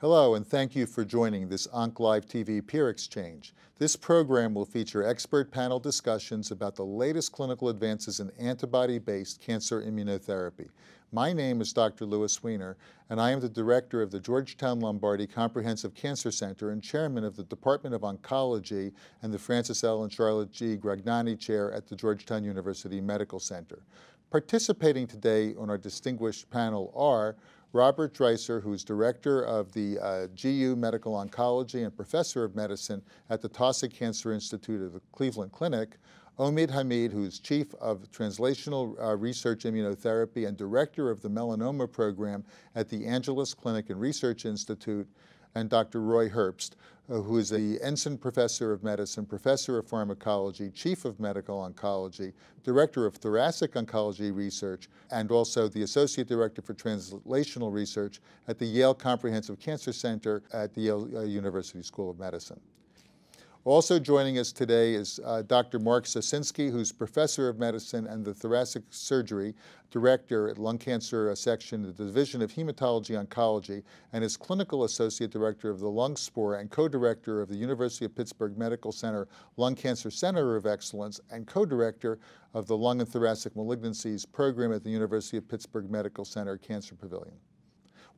Hello, and thank you for joining this OncLive TV peer exchange. This program will feature expert panel discussions about the latest clinical advances in antibody-based cancer immunotherapy. My name is Dr. Louis Weiner, and I am the director of the Georgetown Lombardi Comprehensive Cancer Center and chairman of the Department of Oncology and the Francis L. and Charlotte G. Gragnani Chair at the Georgetown University Medical Center. Participating today on our distinguished panel are Robert Dreiser, who is director of the GU Medical Oncology and professor of medicine at the Taussig Cancer Institute of the Cleveland Clinic, Omid Hamid, who is chief of translational research immunotherapy and director of the melanoma program at the Angeles Clinic and Research Institute, and Dr. Roy Herbst, who is the Ensign Professor of Medicine, Professor of Pharmacology, Chief of Medical Oncology, Director of Thoracic Oncology Research, and also the Associate Director for Translational Research at the Yale Comprehensive Cancer Center at the Yale University School of Medicine. Also joining us today is Dr. Mark Sosinski, who's Professor of Medicine and the Thoracic Surgery Director at Lung Cancer Section, the Division of Hematology Oncology, and is Clinical Associate Director of the Lung Spore and Co-Director of the University of Pittsburgh Medical Center Lung Cancer Center of Excellence and Co-Director of the Lung and Thoracic Malignancies Program at the University of Pittsburgh Medical Center Cancer Pavilion.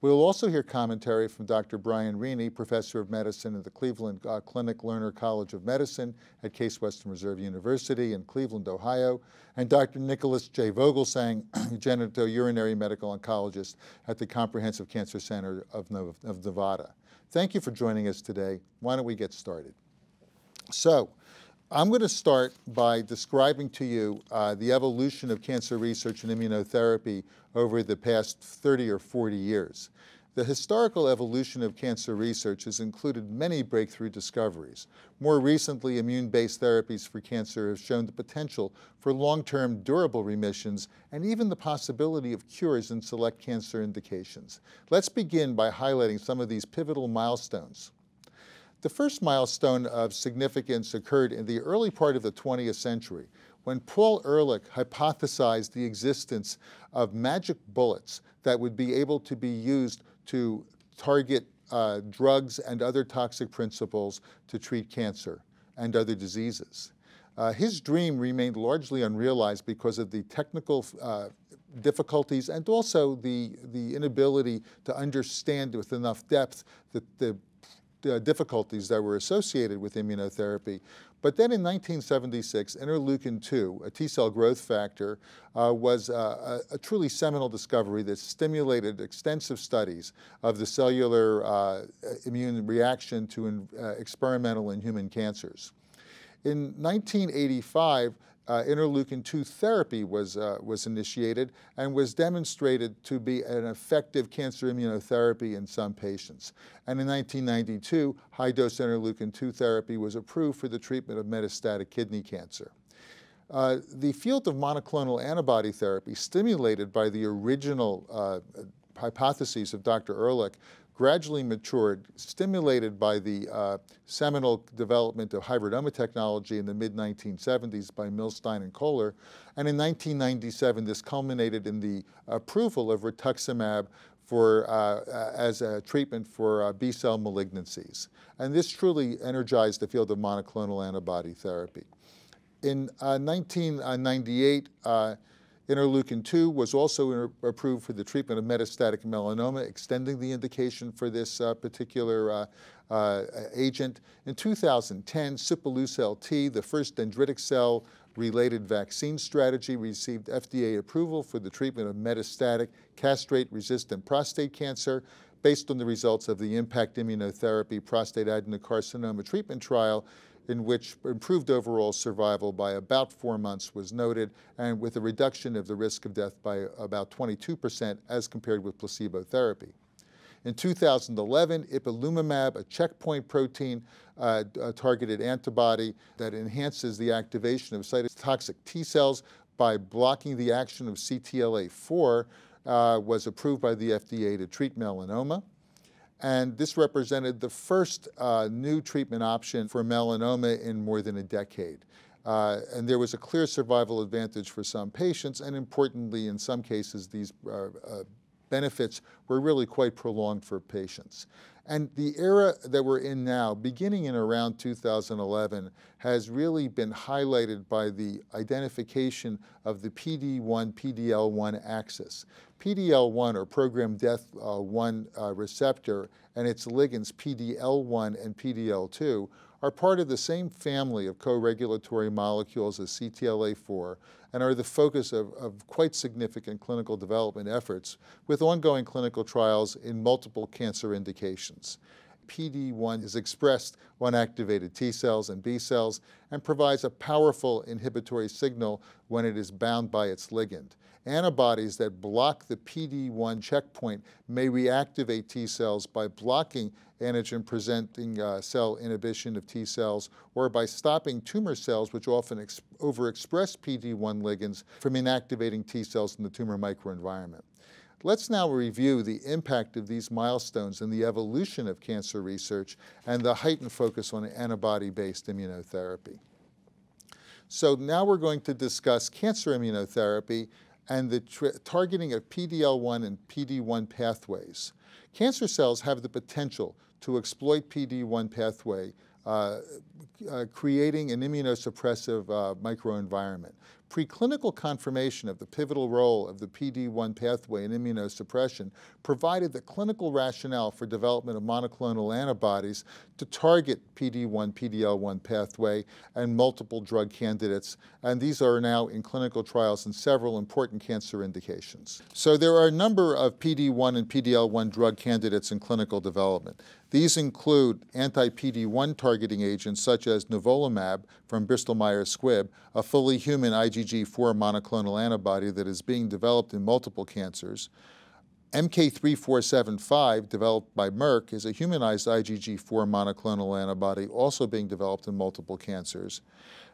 We'll also hear commentary from Dr. Brian Rini, Professor of Medicine at the Cleveland Clinic Lerner College of Medicine at Case Western Reserve University in Cleveland, Ohio, and Dr. Nicholas J. Vogelsang, genitourinary medical oncologist at the Comprehensive Cancer Center of Nevada. Thank you for joining us today. Why don't we get started? So, I'm going to start by describing to you the evolution of cancer research and immunotherapy over the past 30 or 40 years. The historical evolution of cancer research has included many breakthrough discoveries. More recently, immune-based therapies for cancer have shown the potential for long-term durable remissions and even the possibility of cures in select cancer indications. Let's begin by highlighting some of these pivotal milestones. The first milestone of significance occurred in the early part of the 20th century when Paul Ehrlich hypothesized the existence of magic bullets that would be able to be used to target drugs and other toxic principles to treat cancer and other diseases. His dream remained largely unrealized because of the technical difficulties and also the inability to understand with enough depth the difficulties that were associated with immunotherapy. But then in 1976, interleukin-2, a T-cell growth factor, was a truly seminal discovery that stimulated extensive studies of the cellular immune reaction to experimental and human cancers. In 1985, interleukin-2 therapy was initiated and was demonstrated to be an effective cancer immunotherapy in some patients. And in 1992, high-dose interleukin-2 therapy was approved for the treatment of metastatic kidney cancer. The field of monoclonal antibody therapy, stimulated by the original hypotheses of Dr. Ehrlich, gradually matured, stimulated by the seminal development of hybridoma technology in the mid-1970s by Milstein and Kohler. And in 1997, this culminated in the approval of rituximab as a treatment for B-cell malignancies. And this truly energized the field of monoclonal antibody therapy. In 1998, interleukin-2 was also approved for the treatment of metastatic melanoma, extending the indication for this particular agent. In 2010, Sipuleucel-T, the first dendritic cell-related vaccine strategy, received FDA approval for the treatment of metastatic castrate-resistant prostate cancer based on the results of the IMPACT immunotherapy prostate adenocarcinoma treatment trial, in which improved overall survival by about 4 months was noted, and with a reduction of the risk of death by about 22% as compared with placebo therapy. In 2011, ipilimumab, a checkpoint protein targeted antibody that enhances the activation of cytotoxic T cells by blocking the action of CTLA-4, was approved by the FDA to treat melanoma. And this represented the first new treatment option for melanoma in more than a decade. And there was a clear survival advantage for some patients, and importantly, in some cases, these benefits were really quite prolonged for patients. And the era that we're in now, beginning in around 2011, has really been highlighted by the identification of the PD-1, PD-L1 axis. PD-L1, or programmed death 1 receptor, and its ligands PD-L1 and PD-L2 are part of the same family of co-regulatory molecules as CTLA-4 and are the focus of quite significant clinical development efforts with ongoing clinical trials in multiple cancer indications. PD-1 is expressed on activated T cells and B cells and provides a powerful inhibitory signal when it is bound by its ligand. Antibodies that block the PD-1 checkpoint may reactivate T cells by blocking antigen-presenting cell inhibition of T cells or by stopping tumor cells, which often overexpress PD-1 ligands, from inactivating T cells in the tumor microenvironment. Let's now review the impact of these milestones in the evolution of cancer research and the heightened focus on antibody-based immunotherapy. So now we're going to discuss cancer immunotherapy and the targeting of PD-L1 and PD-1 pathways. Cancer cells have the potential to exploit PD-1 pathway, creating an immunosuppressive microenvironment. Preclinical confirmation of the pivotal role of the PD-1 pathway in immunosuppression provided the clinical rationale for development of monoclonal antibodies to target PD-1, PD-L1 pathway and multiple drug candidates, and these are now in clinical trials in several important cancer indications. So there are a number of PD-1 and PD-L1 drug candidates in clinical development. These include anti-PD-1 targeting agents such as nivolumab from Bristol Myers Squibb, a fully human IgG4 monoclonal antibody that is being developed in multiple cancers. MK-3475, developed by Merck, is a humanized IgG4 monoclonal antibody also being developed in multiple cancers.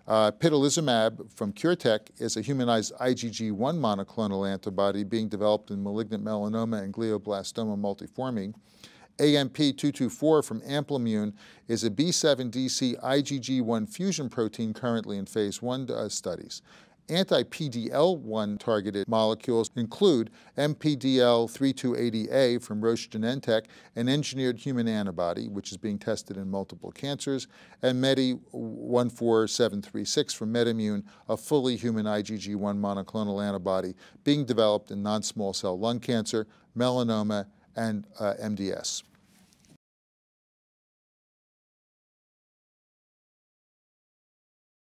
Pitolizumab from CureTech is a humanized IgG1 monoclonal antibody being developed in malignant melanoma and glioblastoma multiforme. AMP-224 from Amplimmune is a B7-DC IgG1 fusion protein currently in phase 1 studies. Anti-PD-L1 targeted molecules include MPDL3280A from Roche Genentech, an engineered human antibody which is being tested in multiple cancers, and MEDI14736 from MedImmune, a fully human IgG1 monoclonal antibody being developed in non-small cell lung cancer, melanoma, and MDS.